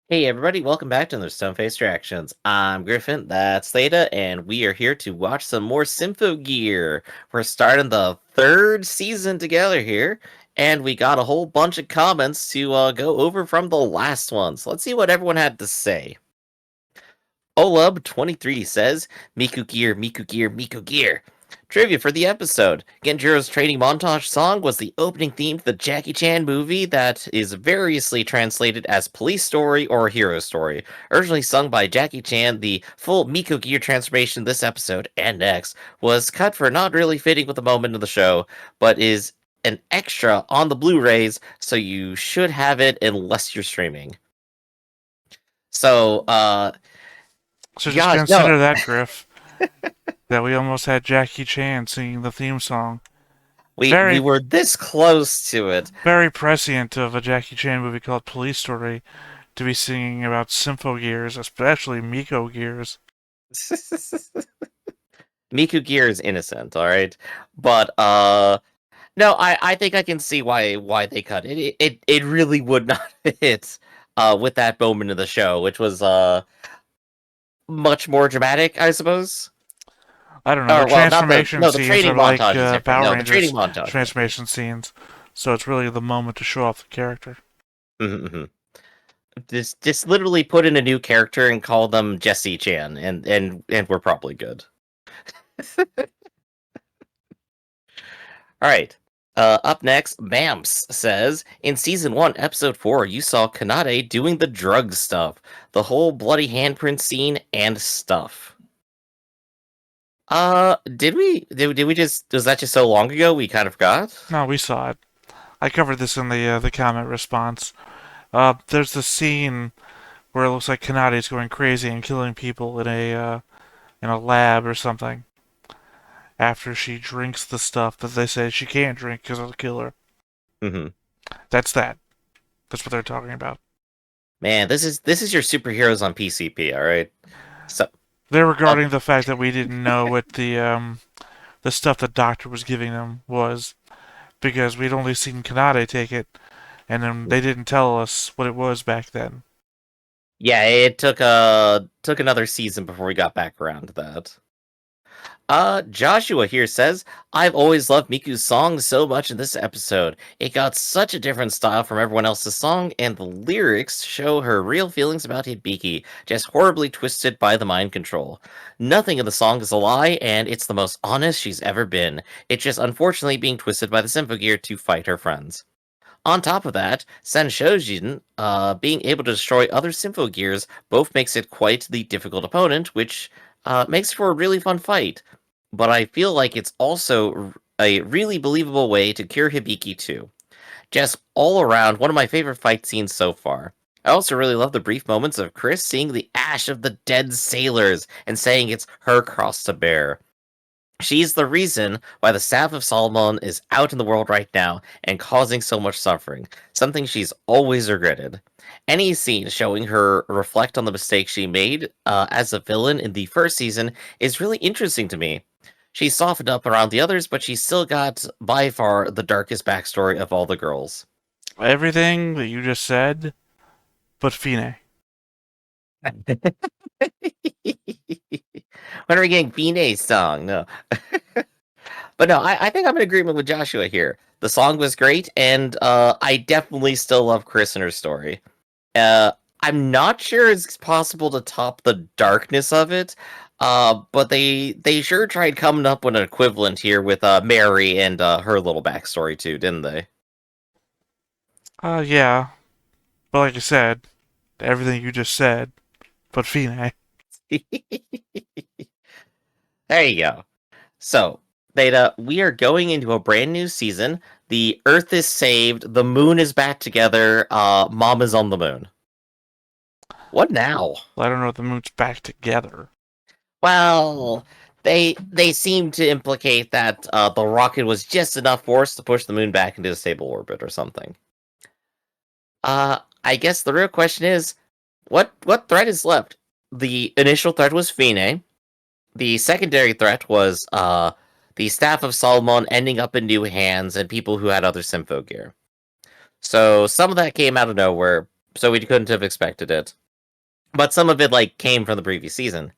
Hey everybody, welcome back to the Stoneface Reactions. I'm Griffin, that's Theta, and we are here to watch some more Symphogear. We're starting the third season together here, and we got a whole bunch of comments to go over from the last one. So let's see what everyone had to say. Olub23 says, Miku Gear, Miku Gear, Miku Gear. Trivia for the episode. Genjiro's training montage song was the opening theme to the Jackie Chan movie that is variously translated as Police Story or Hero Story. Originally sung by Jackie Chan, the full Miku Gear transformation this episode and next was cut for not really fitting with the moment of the show, but is an extra on the Blu-rays, so you should have it unless you're streaming. So, So just gosh, no, consider that, Griff, that we almost had Jackie Chan singing the theme song. we Very, were this close to it. very prescient of a Jackie Chan movie called Police Story to be singing about Symphogears, especially Miko gears. Miku Gear is innocent, all right, but no, I think I can see why they cut it. It really would not fit with that moment of the show, which was much more dramatic, I suppose. I don't know, the Or well, not the transformation no, the scenes are training like montage is different. Power No, the training Rangers montage is different. transformation scenes, so it's really the moment to show off the character. Mm-hmm. Just literally put in a new character and call them Jesse Chan, and we're probably good. All right. Up next, Bamps says, in season 1, episode 4, you saw Kanade doing the drug stuff, the whole bloody handprint scene and stuff. Did we just, was that just so long ago we kind of forgot? No, we saw it. I covered this in the comment response. There's the scene where it looks like Kanade's going crazy and killing people in a lab or something, after she drinks the stuff that they say she can't drink because it'll kill her. Mm-hmm. That's that. That's what they're talking about. Man, this is your superheroes on PCP, all right? So, They're uh, regarding the fact that we didn't know what the stuff the doctor was giving them was because we'd only seen Kanade take it, and then they didn't tell us what it was back then. yeah, it took another season before we got back around to that. Joshua here says, I've always loved Miku's song so much in this episode. It got such a different style from everyone else's song, and the lyrics show her real feelings about Hibiki, just horribly twisted by the mind control. Nothing in the song is a lie, and it's the most honest she's ever been. It's just unfortunately being twisted by the Symphogear to fight her friends. On top of that, Senshojin, being able to destroy other Symphogears both makes it quite the difficult opponent, which makes for a really fun fight. But I feel like it's also a really believable way to cure Hibiki too. Just all around, one of my favorite fight scenes so far. I also really love the brief moments of Chris seeing the ash of the dead sailors and saying it's her cross to bear. She's the reason why the Staff of Solomon is out in the world right now and causing so much suffering, something she's always regretted. Any scene showing her reflect on the mistakes she made as a villain in the first season is really interesting to me. She's softened up around the others, but she's still got, by far, the darkest backstory of all the girls. Everything that you just said, but Fine. When are we getting Binay's song? No. But no, I think I'm in agreement with Joshua here. The song was great, and I definitely still love Chris and her story. Uh, I'm not sure it's possible to top the darkness of it, but they sure tried coming up with an equivalent here with Mary and her little backstory too, didn't they? Yeah, but like I said, everything you just said, but Fine. There you go. So, Theta, we are going into a brand new season. The Earth is saved. The moon is back together. Mom is on the moon. What now? Well, I don't know if the moon's back together. Well, they seem to implicate that the rocket was just enough force to push the moon back into a stable orbit or something. I guess the real question is, what threat is left? The initial threat was Fine. The secondary threat was the Staff of Solomon ending up in new hands and people who had other Sympho gear. So some of that came out of nowhere. so we couldn't have expected it. But some of it like came from the previous season.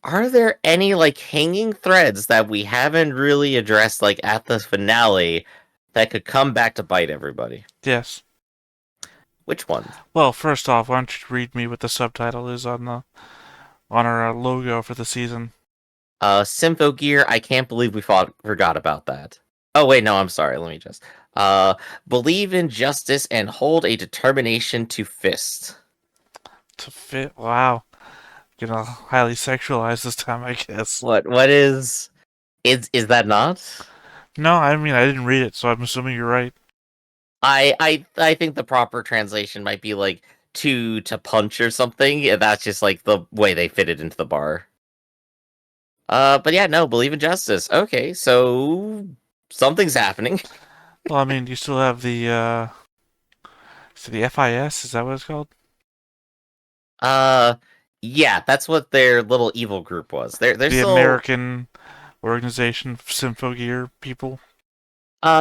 Are there any like hanging threads that we haven't really addressed like at the finale that could come back to bite everybody? Yes. Which ones? Well, first off, why don't you read me what the subtitle is on our logo for the season? Symphogear, I can't believe we forgot about that. Oh wait, no, I'm sorry. Let me just believe in justice and hold a determination to fist. To fit. Wow. Highly sexualized this time, I guess. What is that not? No, I mean I didn't read it, so I'm assuming you're right. I think the proper translation might be like to punch or something. And that's just like the way they fit it into the bar. But yeah, no, believe in justice. Okay, so something's happening. Well, I mean, you still have the FIS. Is that what it's called? Uh, yeah, that's what their little evil group was. They're The still American organization of Symphogear people.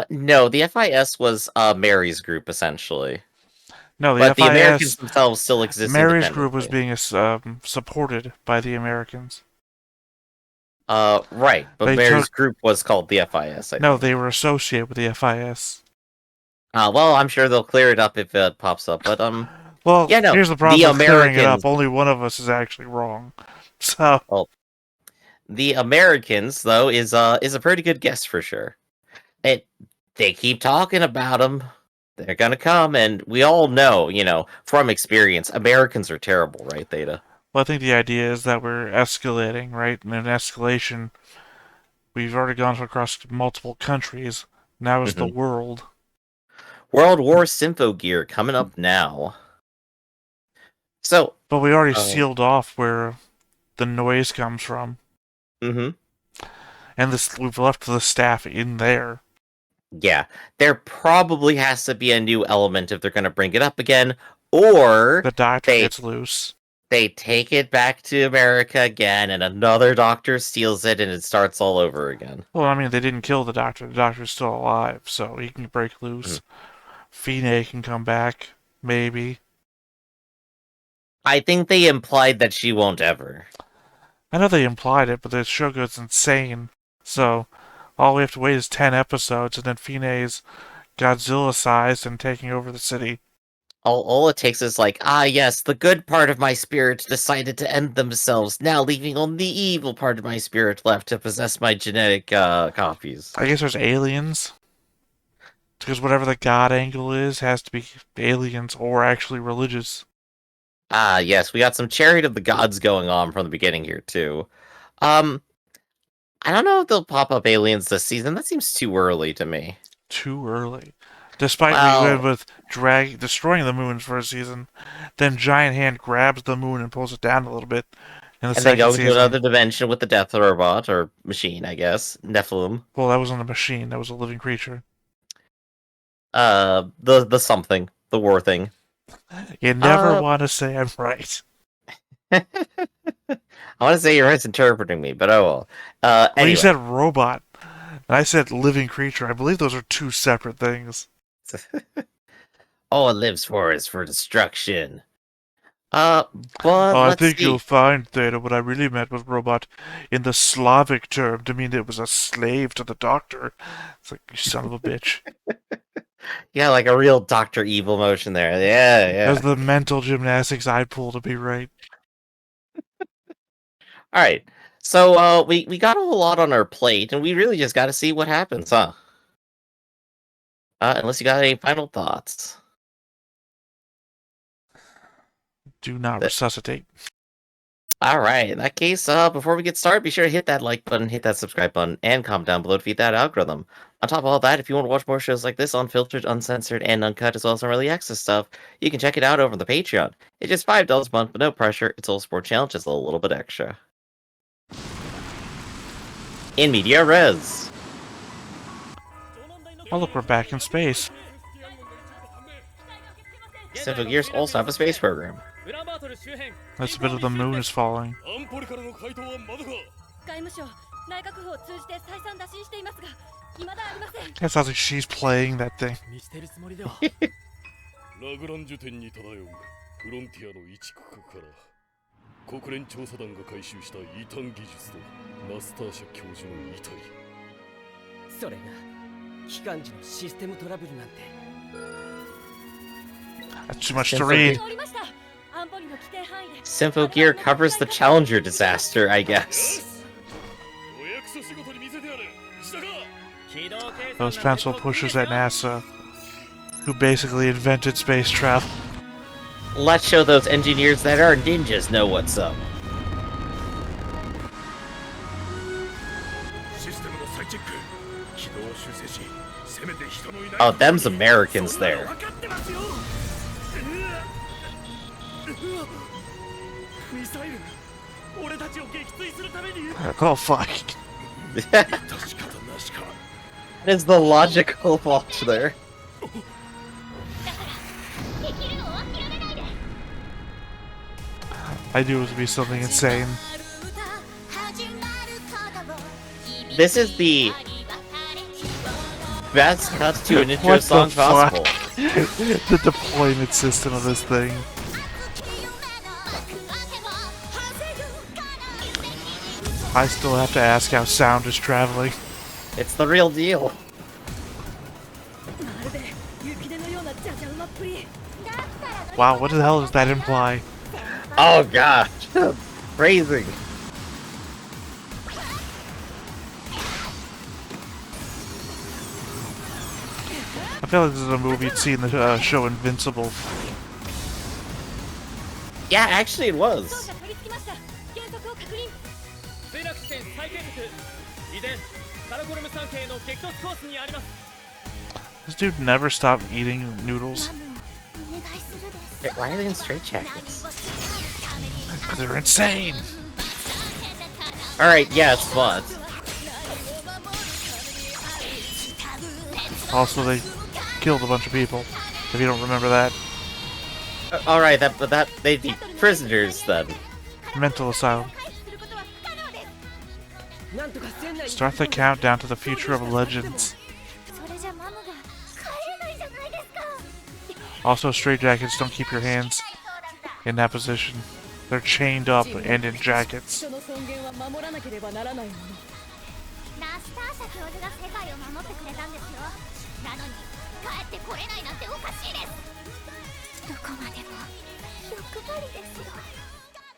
no, the FIS was Mary's group essentially, No, the but the Americans FIS. themselves still exist Mary's group was independently. being supported by the Americans. Right, but They Mary's took. group was called the FIS, I No, think. they were associated with the FIS. Well, I'm sure they'll clear it up if it pops up, but Well, yeah, no, here's the the problem with clearing it up. Americans. Only one of us is actually wrong. So, Well, the Americans though is a pretty good guess for sure. It they keep talking about them. They're gonna come, and we all know, from experience, Americans are terrible, right, Theta? well, I think the idea is that we're escalating, right? And in escalation, we've already gone across multiple countries. Now it's the Hmm. world. World War Symphogear coming up now. So, But we already oh, sealed off where the noise comes from. hmm And this we've left the staff in there. yeah, there probably has to be a new element if they're gonna bring it up again, or The doctor they gets loose. they take it back to America again, and another doctor steals it, and it starts all over again. Well, I mean, they didn't kill the doctor. The doctor's still alive, so he can break Mhm. loose. Fine can come back, maybe. I think they implied that she won't ever. I know they implied it, but the show goes insane. So all we have to wait is 10 episodes, and then Fine's Godzilla-sized and taking over the city. All it takes is like, ah, yes, the good part of my spirit decided to end themselves, now leaving only the evil part of my spirit left to possess my genetic copies. I guess there's aliens, because whatever the god angle is has to be aliens or actually religious. Ah, yes, we got some chariot of the gods going on from the beginning here too. Um, I don't know if they'll pop up aliens this season. That seems too early to me. Too early. Despite we went Well, with destroying the moon for a season, then Giant Hand grabs the moon and pulls it down a little bit in the and then second go into season. another dimension with the death robot or machine, I guess. Nephilim. Well, that wasn't a machine, that was a living creature. The something, the war thing. You never Uh, want to say I'm right. I want to say you're misinterpreting me, but oh well. Well, you Anyway. said robot, and I said living creature. I believe those are two separate things. All it lives for is for destruction. Uh, but I let's think you'll see. find, Theta, what I really meant was robot in the Slavic term to mean it was a slave to the doctor. It's like, you son of a bitch. Yeah, like a real Doctor Evil motion there. Yeah, That's yeah. the mental gymnastics I'd pull to be right. All right. So, we got a whole lot on our plate, and we really just got to see what happens, huh? Unless you got any final thoughts. Do not That, resuscitate. all right. In that case, before we get started, be sure to hit that like button, hit that subscribe button, and comment down below to feed that algorithm. On top of all that, if you want to watch more shows like this, unfiltered, uncensored, and uncut, as well as some early access stuff, you can check it out over on the Patreon. It's just $5 a month, but no pressure. It's all sport channel, just a little bit extra. In media res. Oh, look, we're back in space. Symphogears also have a space program. That's a bit of the moon is falling. That sounds like she's playing that thing. ラグランジュ店に漂うフロンティアの一区画から国連調査団が回収した異端技術とナスターシャ教授の遺体。それが機関時のシステムトラブルなんて。 That's too much to read. Symphogear covers the Challenger disaster, I guess. お約束仕事に見せてやる。石田か。 Those pencil pushers at NASA, who basically invented space travel. Let's show those engineers that are ninjas know what's up. Oh, them's Americans there. Oh fuck. That is the logical watch there. I knew it would be something insane. This is the best cut to an intro What the song possible. The deployment system of this thing. I still have to ask how sound is traveling. It's the real deal. Wow, what the hell does that imply? Oh gosh, phrasing. I feel like this is a movie you'd see in the show Invincible. Yeah, actually it was. This dude never stopped eating noodles. Wait, why are they in straitjackets? Because they're insane! Alright, yeah, it's fun. Also, they killed a bunch of people, if you don't remember that. Alright, they'd be prisoners then. Mental asylum. Start the countdown to the future of legends. Also, straitjackets don't keep your hands in that position. They're chained up and in jackets.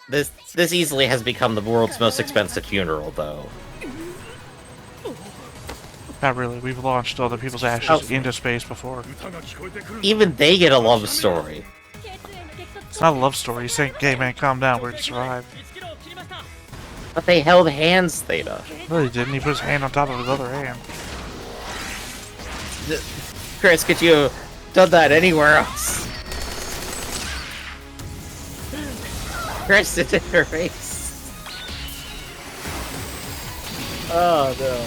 This easily has become the world's most expensive funeral, though. Not really, we've launched other people's ashes into space before. Even they get a love story. It's not a love story, he's saying, hey man, calm down, we're gonna survive. But they held hands, Theta. No, he didn't, he put his hand on top of his other hand. Chris, could you have done that anywhere else? Chris, it's in her face. Oh no.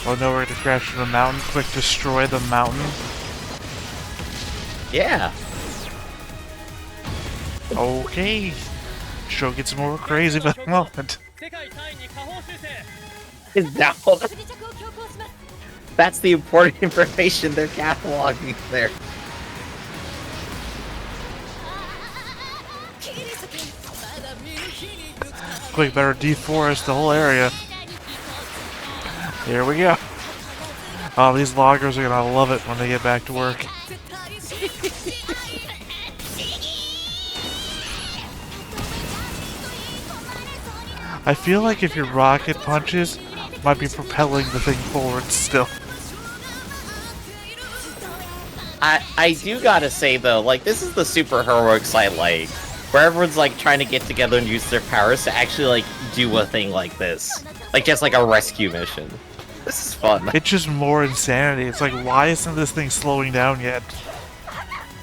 Oh no, we're gonna crash into the mountain. Quick, destroy the mountain. Yeah. Okay. Show gets more crazy by the moment. Is that That's the important information they're cataloging there. Quick, better deforest the whole area. Here we go. Oh, these loggers are gonna love it when they get back to work. I feel like if your rocket punches, might be propelling the thing forward still. I do gotta say though, like, this is the super heroics I like, where everyone's like trying to get together and use their powers to actually like do a thing like this, like just like a rescue mission. This is fun. It's just more insanity. It's like, why isn't this thing slowing down yet?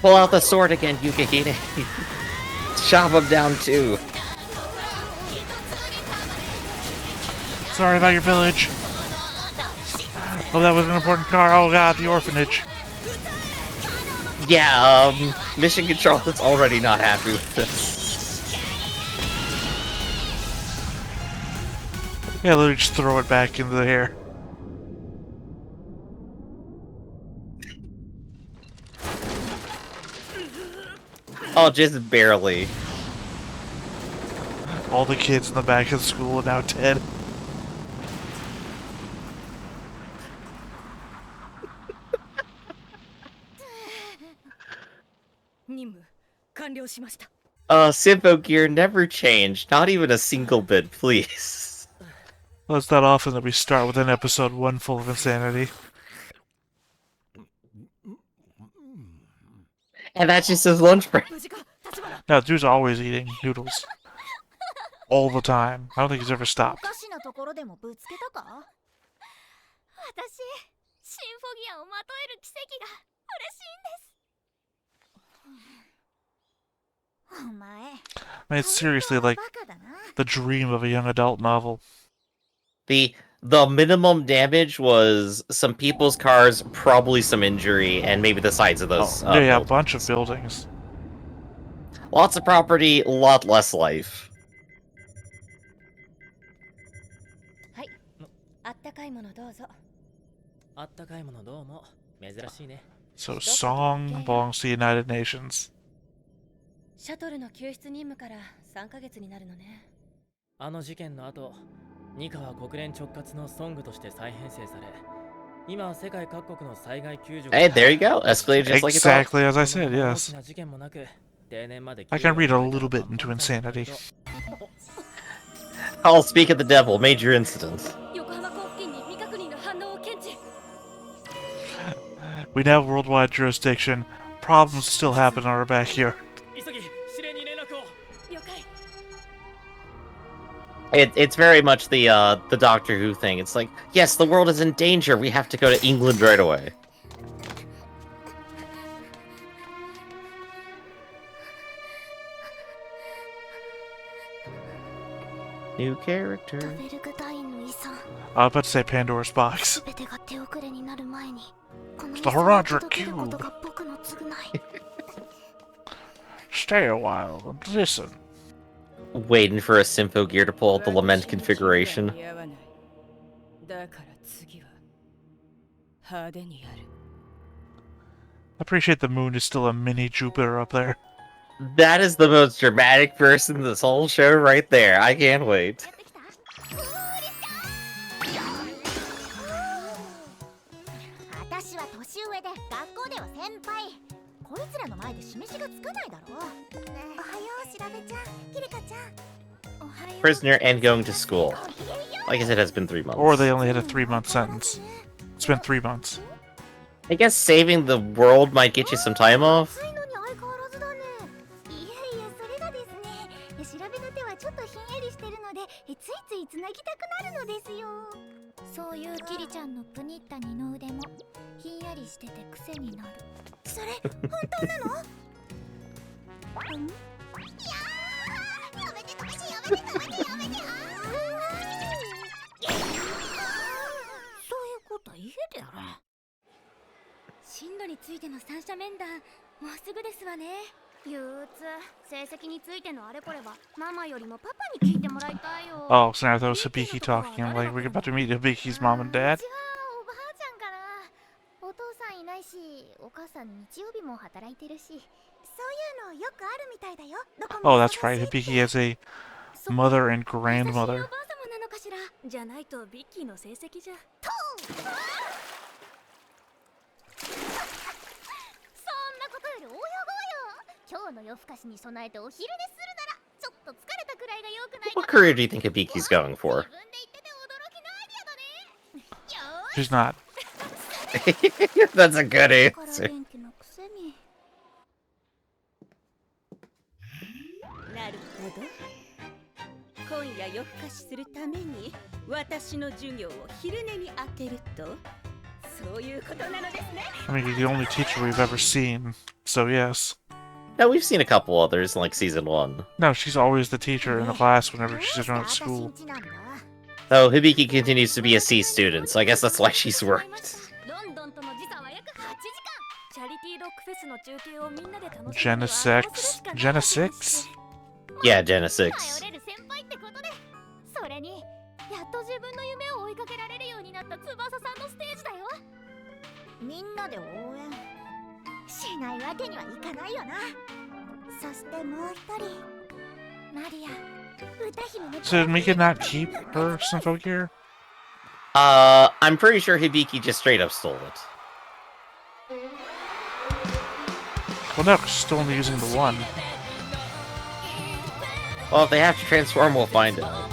Pull out the sword again, Yukihide. Chop him down too. Sorry about your village. Oh, that was an important car. Oh god, the orphanage. Yeah, Mission Control is already not happy with this. Yeah, literally just throw it back into the air. Oh, just barely. All the kids in the back of the school are now dead. Symphogear never changed, not even a single bit, please. Well, it's not often that we start with an episode 1 full of insanity. And that's just his lunch break. Now, dude's always eating noodles. All the time. I don't think he's ever stopped. 私シンフォギアをまとえる奇跡が嬉しいんです。お前 I mean, it's seriously like バカだな。 the dream of a young adult novel. The minimum damage was some people's cars, probably some injury, and maybe the sides of those. Oh, yeah, a buildings. bunch of buildings. Lots of property, a lot less life. はい、あったかいものどうぞ。あったかいものどうも。珍しいね。 So, Song belongs to the United Nations. シャトルの救出任務から3ヶ月になるのね。あの事件の後、ニカは国連直轄のソングとして再編成され、今は世界各国の災害救助。 Hey, there you go. Escalated just like you thought. Exactly as I said, yes. 大きな事件もなく、定年まで I can read a little bit into insanity. I'll speak of the devil. Major incident. 横浜港付近に未確認の反応を検知。 We now have worldwide jurisdiction. Problems still happen in our backyard. 急ぎ、司令に連絡を。了解。 It's very much the Doctor Who thing. It's like, yes, the world is in danger. We have to go to England right away. New character. ベルグダインの遺産。 I was about to say Pandora's box. 全てが手遅れになる前に、この遺 The 産を Roger 届けること Cube. が僕の償い。 Stay a while and listen. Waiting for a Symphogear to pull out the lament configuration. だから次は派手にやる。 I appreciate the moon is still a mini Jupiter up there. That is the most dramatic person in this whole show right there. I can't wait. 私は年上で学校では先輩。こいつらの前で示しがつかないだろ。おはよう、しらべちゃん、キリカちゃん。おはよう。 Prisoner and going to school. Like I said, it has been 3 months. Or they only had a 3-month sentence. It's been 3 months. I guess saving the world might get you some time off. 暑いのに相変わらずだね。いやいや、それがですね。調べの手はちょっとひんやりしてるので、ついついつなぎたくなるのですよ。そういうキリちゃんのプニッタ二の腕もひんやりしてて癖になる。それ本当なの？うん？いやー、やめてやめてやめてやめてやめて。そういうことは家でやれ。進路についての三者面談、もうすぐですわね。憂鬱、成績についてのあれこれはママよりもパパに聞いてもらいたいよ。 Oh, so now that was Hibiki talking. I'm like, we're about to meet Hibiki's mom and dad. うちはおばあちゃんから。お父さんいないし、お母さん日曜日も働いてるし、そういうのよくあるみたいだよ。どこも Oh, that's right. Hibiki has a mother and 優しいお grandmother. ばあ様なのかしら。じゃないとビッキーの成績じゃ。とそんなことよりおよごよ。今日の夜更かしに備えてお昼寝するならちょっと疲れたくらいがよくないかな。 What career do you think Hibiki's going for? 自分で言ってて驚きのアイディアだね。よー She's not. That's a good から answer. 元気のくせに。なるほど。今夜夜更かしするために私の授業を昼寝に当てると、そういうことなのですね。 I mean, you're the only teacher we've ever seen, so yes. No, we've seen a couple others in like season 1. No, she's always the teacher in the class whenever she's at どう school. して私んちなんだ？ Though Hibiki continues to be a C student, so I guess that's why she's worked. ロンドンとの時差は約8時間。チャリティーロックフェスの中継をみんなで楽しむ Jenna にはこうす 6? るしかない Jenna わけです 6? Yeah, Jenna 6. 頼れる先輩ってことで。それにやっと自分の夢を追いかけられるようになった翼さんのステージだよ。みんなで応援しないわけにはいかないよな。そしてもう一人マリア歌姫の So did Mika not keep her Symphogear? I'm pretty sure Hibiki just straight up stole it. Well, no, 'cause she's still only using the one. Well, if they have to transform, we'll find out.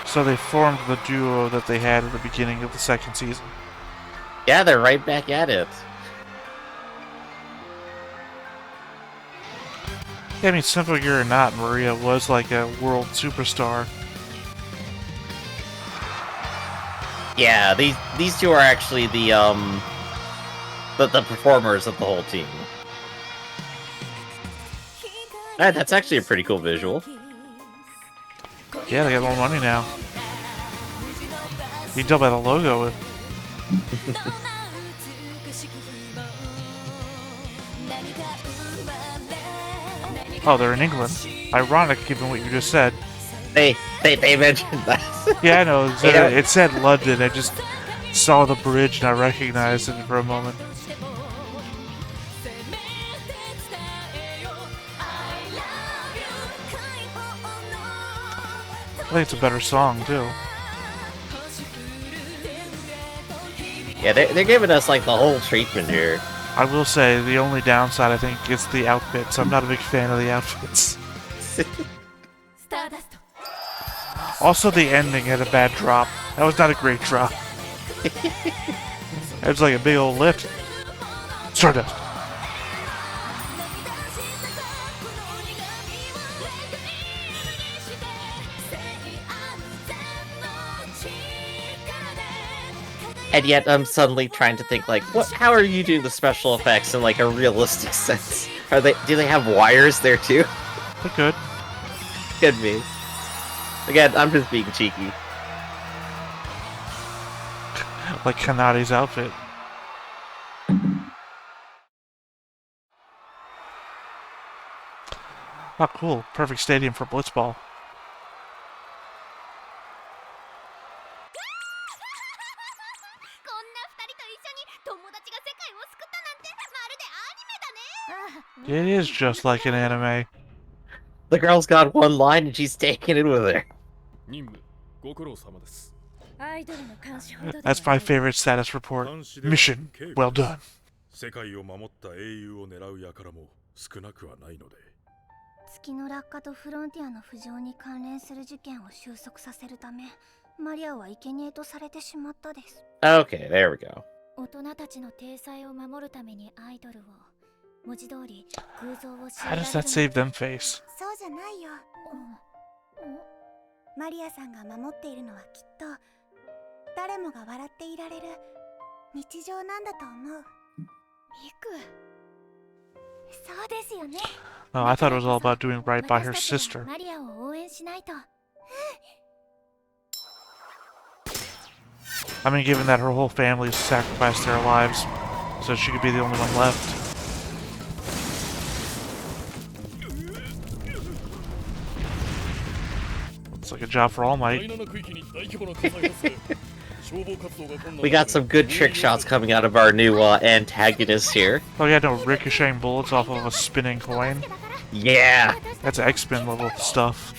So they formed the duo that they had at the beginning of the second season. Yeah, they're right back at it. Yeah, I mean, Symphogear or not, Maria was like a world superstar. Yeah, these two are actually the performers of the whole team. That's actually a pretty cool visual. Yeah, they got more money now. You can tell by the logo. Oh, they're in England. Ironic, given what you just said. They mentioned that. Yeah, I know. It said London. I just saw the bridge and I recognized it for a moment. I think it's a better song, too. Yeah, they're giving us like the whole treatment here. I will say, the only downside, I think, is the outfits. I'm not a big fan of the outfits. Also, the ending had a bad drop. That was not a great drop. It was like a big old lift. Stardust. And yet I'm suddenly trying to think like, how are you doing the special effects in like a realistic sense? Do they have wires there too? They could. Could be. Again, I'm just being cheeky. Like Kanadi's outfit. Oh, cool. Perfect stadium for Blitzball. It is just like an anime. The girl's got one line and she's taking it with her. That's my favorite status report. Mission well done. 世界を守った英雄を狙う輩も少なくはないので。月の落下とフロンティアの浮上に関連する事件を収束させるため、マリアは生贄とされてしまったです。Okay, there we go. 大人たちの体裁を守るためにアイドルを文字通り偶像を How does that save them face? そうじゃないよ。マリアさんが守っているのはきっと誰もが笑っていられる日常なんだと思う。ミク。そうですよね。No, I thought it was all about doing right by her sister. マリアを応援しないと。I mean, given that her whole family sacrificed their lives, so she could be the only one left. Looks like a job for All Might. We got some good trick shots coming out of our new antagonist here. Oh yeah, no, ricocheting bullets off of a spinning coin. Yeah! That's X-Men level stuff.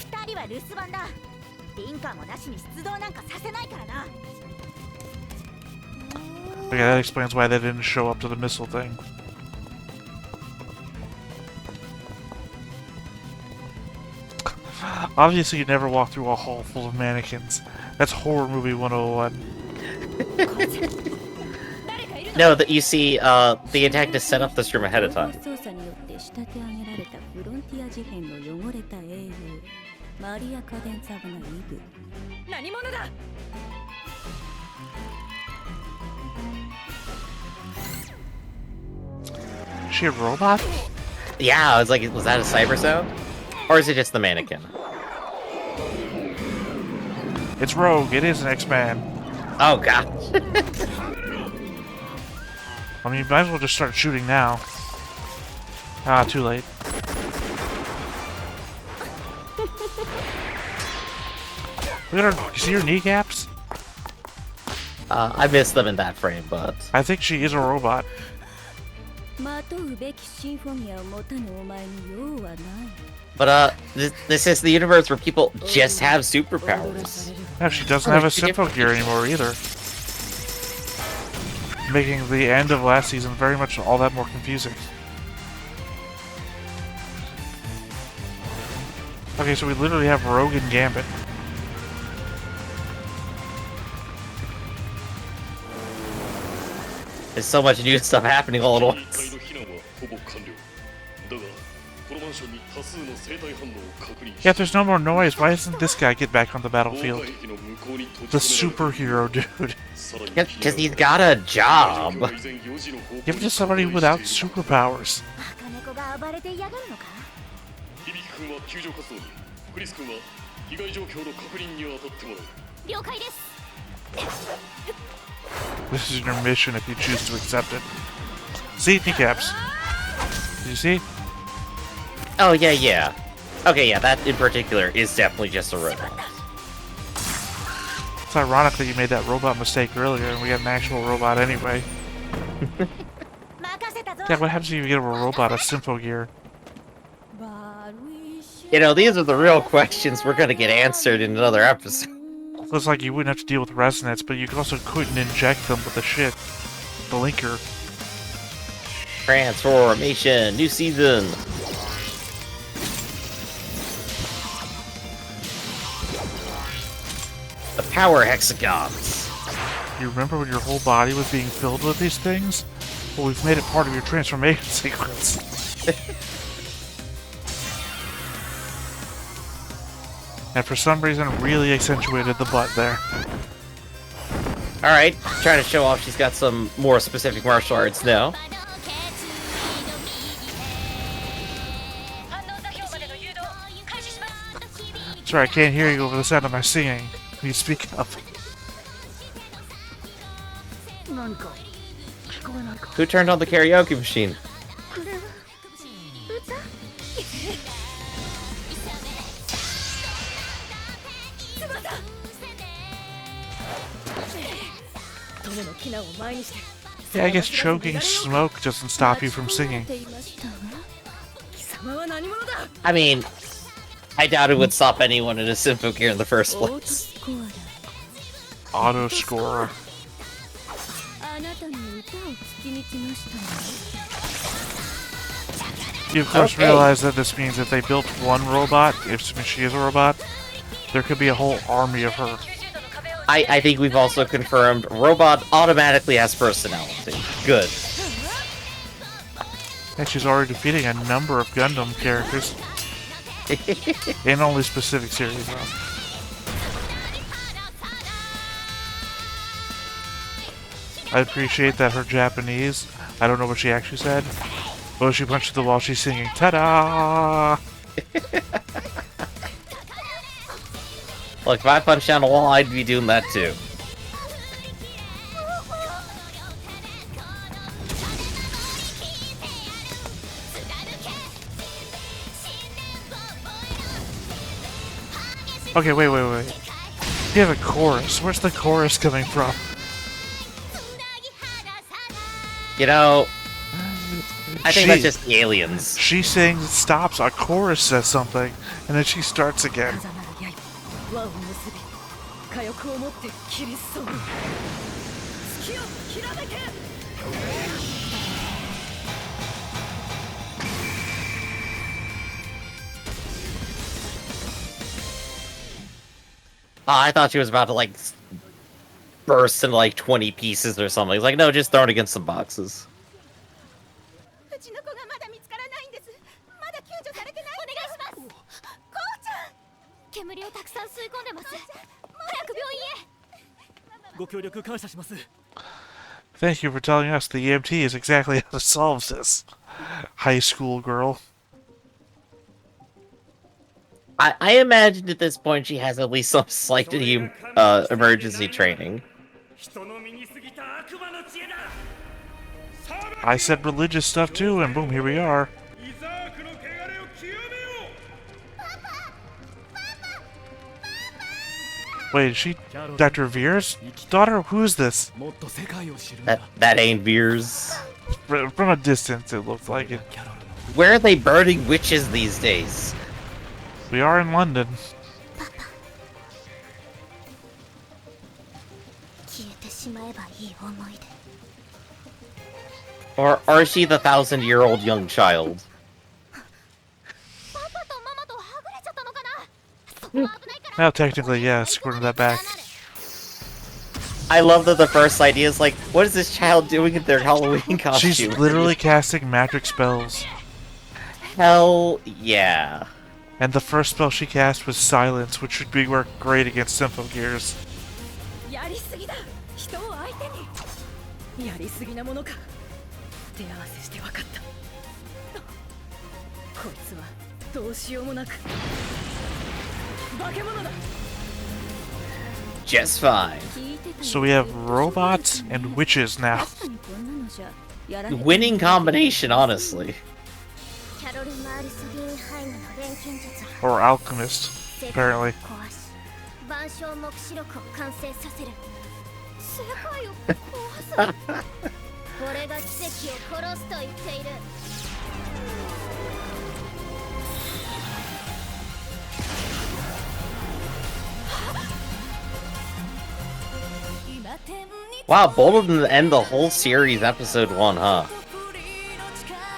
Okay, that explains why they didn't show up to the missile thing. Obviously, you never walk through a hall full of mannequins. That's horror movie 101. No, that you see, the antagonist set up this room ahead of time. Is she a robot? Yeah, I was like, was that a cyber sound? Or is it just the mannequin? It's Rogue. It is an X-Man. Oh, God. I mean, you might as well just start shooting now. Ah, too late. Look at her. You see her kneecaps? I miss them in that frame, but I think she is a robot. まとうべきシンフォギアを持たぬお前に用はない。 this is the universe where people just have superpowers. No, she doesn't have a Symphogear anymore either. Making the end of last season very much all that more confusing. Okay, so we literally have Rogue and Gambit. There's so much new stuff happening all at 隊 once. の避難はほぼ完了だがこのマンションに多数の生体反応を確認し Yeah, if there's no more noise, why doesn't this guy get back on the 防火 battlefield? 壁の向こうに閉 The じ込められ superhero dude. さらに Because he's got a 状況 job. が依然4時の方向 Give it に to somebody without superpowers. 赤猫が暴れて嫌がるのか。響君は救助活動にクリス君は被害状況の確認に当たってもらう了解です。 This is your mission if you choose to accept it. See, kneecaps. Did you see? Oh, yeah. Okay, yeah, that in particular is definitely just a robot. It's ironic that you made that robot mistake earlier and we got an actual robot anyway. 任せたぞ。 Yeah, what happens if you get a robot, a Symphogear? 悪いし You know, these are the real questions we're gonna get answered in another episode. Looks like you wouldn't have to deal with resonance, but you also couldn't inject them with the shit. The linker. Transformation, new season. The power hexagons. You remember when your whole body was being filled with these things? Well, we've made it part of your transformation sequence. And for some reason, really accentuated the butt there. Alright, trying to show off she's got some more specific martial arts now. Sorry, I can't hear you over the sound of my singing. Can you speak up? Who turned on the karaoke machine? Yeah, I guess choking smoke doesn't stop you from singing. 貴様は何者だ。 I mean, I doubt it would stop anyone in a Symphogear in the first オート place. スコアだ。 Auto score. あなたの歌を聞きに来ましたね。 You of course Okay. realize that this means if they built one robot, if she is a robot, there could be a whole army of her. I think we've also confirmed robot automatically has personality. Good. And she's already defeating a number of Gundam characters. In only specific series, though. I appreciate that her Japanese, I don't know what she actually said, but when she punched the wall, she's singing, ta-da! Look, if I punched down a wall, I'd be doing that too. Okay, wait. You have a chorus. Where's the chorus coming from? You know, I think that's just the aliens. She sings, stops, a chorus says something, and then she starts again. 風なる刃輪を結び火力を持って切りそう月をきらめけ I thought she was about to, like, burst into, like, 20 pieces or something. It's like, no, just throw it against some boxes. うちの子がまだ見つからないんです。まだ救助されてない。お願いします。こうちゃん。煙をたくさん吸い込んでます。早く病院へ。ご協力感謝します。 Thank you for telling us the EMT is exactly how to solve this. High school girl. I imagine at this point she has at least some slight emergency training. I said religious stuff too, and boom, here we are. Wait, is she Dr. Veer's daughter? Who is this? もっと世界を知るんだ That ain't Veers. From a distance, it looked like it. キャロルの Where are they burning witches these days? We are in London. 消えてしまえばいい思い出 Or is she the 1,000-year-old young child? パパとママとはぐれちゃったのかなそこは危ないから Now, technically, yes, according to that back. I love that the first idea is like, what is this child doing in their Halloween costume? She's literally casting magic spells. Hell yeah. And the first spell she cast was Silence, which would be work great against Symphogears. やりすぎだ人を相手にやりすぎなものか手合わせして分かったこいつはどうしようもなく化け物だ Just fine. So we have robots and witches now. 確かにこんなのじゃやられて Winning combination, honestly. キャロル・マールスギーンハイムの錬金術 Or alchemist, 世界を apparently. 壊し万象目視録を完成させる世界を壊すこれが奇跡を殺すと言っている Wow, bold of them to end the whole series episode 1, huh?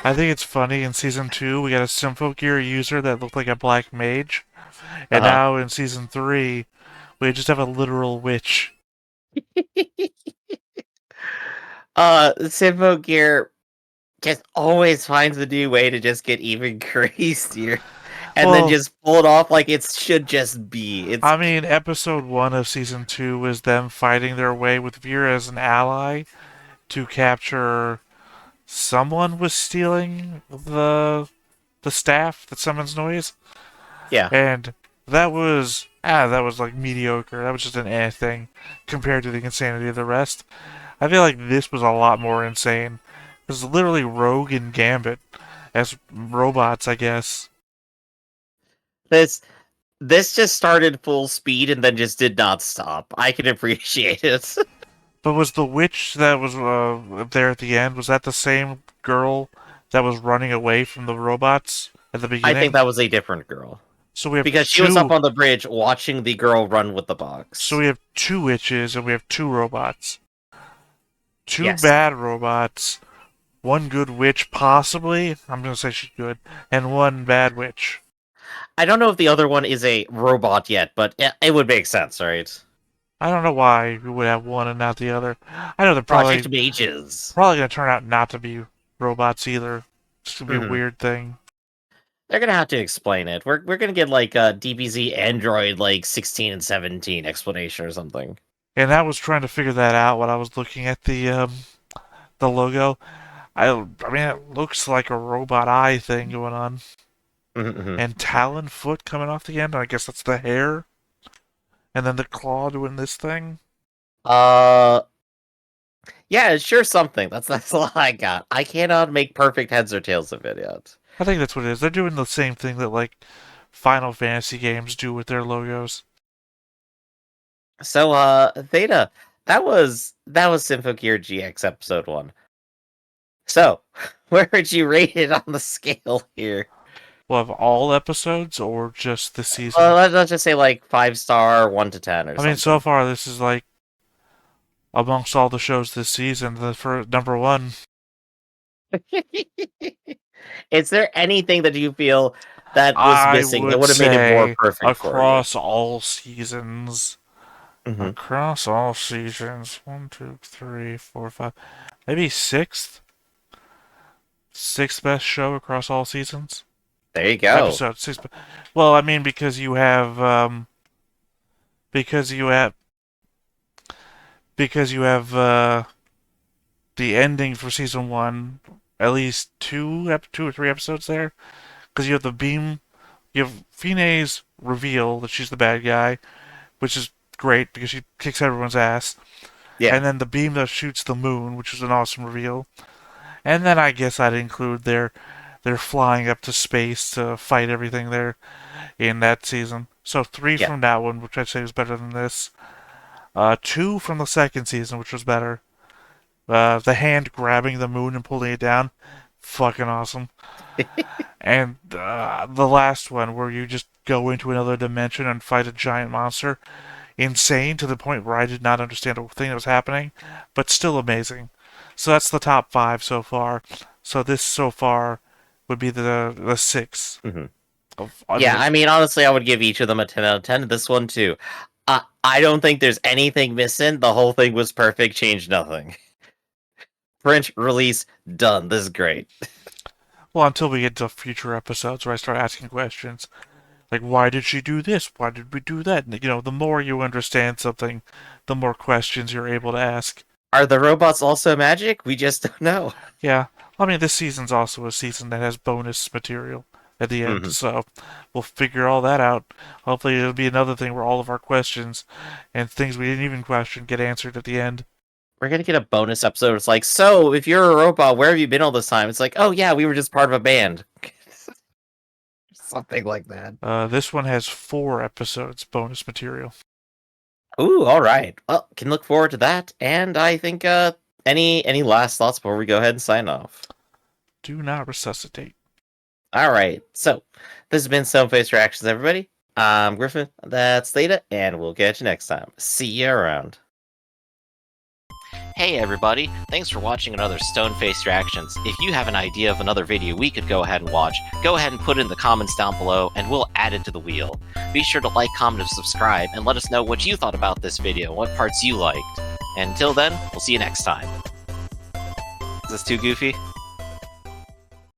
I think it's funny, in Season 2, we got a Symphogear user that looked like a black mage. And now in Season 3, we just have a literal witch. Symphogear just always finds a new way to just get even crazier. And then Well- just pull it off like it should just be. It's I mean, Episode 1 of Season 2 was them fighting their way with Vera as an ally to capture... Someone was stealing the staff that summons noise. yeah. And that was like mediocre. That was just an thing compared to the insanity of the rest. I feel like this was a lot more insane. It was literally Rogue and Gambit as robots, I guess. This just started full speed and then just did not stop. I can appreciate it. But was the witch that was there at the end, was that the same girl that was running away from the robots at the beginning? I think that was a different girl. So we have Because she was up on the bridge watching the girl run with the box. So we have 2 witches and we have 2 robots. 2 Yes. bad robots, 1 good witch, possibly. I'm gonna say she's good, and 1 bad witch. I don't know if the other one is a robot yet, but it would make sense, right? I don't know why we would have one and not the other. I know they're probably Project Mages. gonna turn out not to be robots either. It's gonna be a Mhm. weird thing. They're gonna have to explain it. We're gonna get like a DBZ Android like 16 and 17 explanation or something. And I was trying to figure that out when I was looking at the logo. I mean, it looks like a robot eye thing going on. Mhm. And talon foot coming off the end. I guess that's the hair. And then the claw doing this thing. Yeah, it's sure something. That's all I got. I cannot make perfect heads or tails of it yet. I think that's what it is. They're doing the same thing that like Final Fantasy games do with their logos. So, Theta, that was Symphogear GX episode 1. So, where would you rate it on the scale here? Well, of all episodes or just this season? Well, let's just say like 5-star, 1 to 10, or something. I mean, so far this is like amongst all the shows this season, the first number 1. Is there anything that you feel that was missing that would have made it more perfect across all seasons? for you? Mhm. Across all seasons, 1, 2, 3, 4, 5, maybe 6th. 6th best show across all seasons. There you go. Episode 6. Well, I mean, because you have the ending for season 1, at least 2 or 3 episodes there. Because you have the beam, you have Fine's reveal that she's the bad guy, which is great because she kicks everyone's ass. Yeah. And then the beam that shoots the moon, which is an awesome reveal. And then I guess I'd include their flying up to space to fight everything there in that season. So 3 Yeah. from that one, which I'd say was better than this. 2 from the second season, which was better. The hand grabbing the moon and pulling it down, fucking awesome. And the last one, where you just go into another dimension and fight a giant monster, insane to the point where I did not understand a thing that was happening, but still amazing. So that's the top 5 so far. So this so far would be the 6. Mhm. I Yeah, mean, I mean, honestly, I would give each of them a 10 out of 10. This one, too. I don't think there's anything missing. The whole thing was perfect, changed nothing. Print, release, done. This is great. well, until we get to future episodes where I start asking questions. Like, why did she do this? Why did we do that? And, the more you understand something, the more questions you're able to ask. Are the robots also magic? We just don't know. Yeah, I mean, this season's also a season that has bonus material at the end, so we'll figure all that out. Hopefully, it'll be another thing where all of our questions and things we didn't even question get answered at the end. We're gonna get a bonus episode. It's like, so if you're a robot, where have you been all this time? It's like, oh yeah, we were just part of a band. Something like that. This one has 4 episodes bonus material. Ooh, all right. Well, can look forward to that. And I think any last thoughts before we go ahead and sign off? Do not resuscitate. All right. So this has been Stoneface Reactions, everybody. I'm Griffin. That's Theta, and we'll catch you next time. See you around. Hey everybody, thanks for watching another Stoneface Reactions. If you have an idea of another video we could go ahead and watch, go ahead and put it in the comments down below and we'll add it to the wheel. Be sure to like, comment, and subscribe, and let us know what you thought about this video, what parts you liked. And until then, we'll see you next time. Is this too goofy?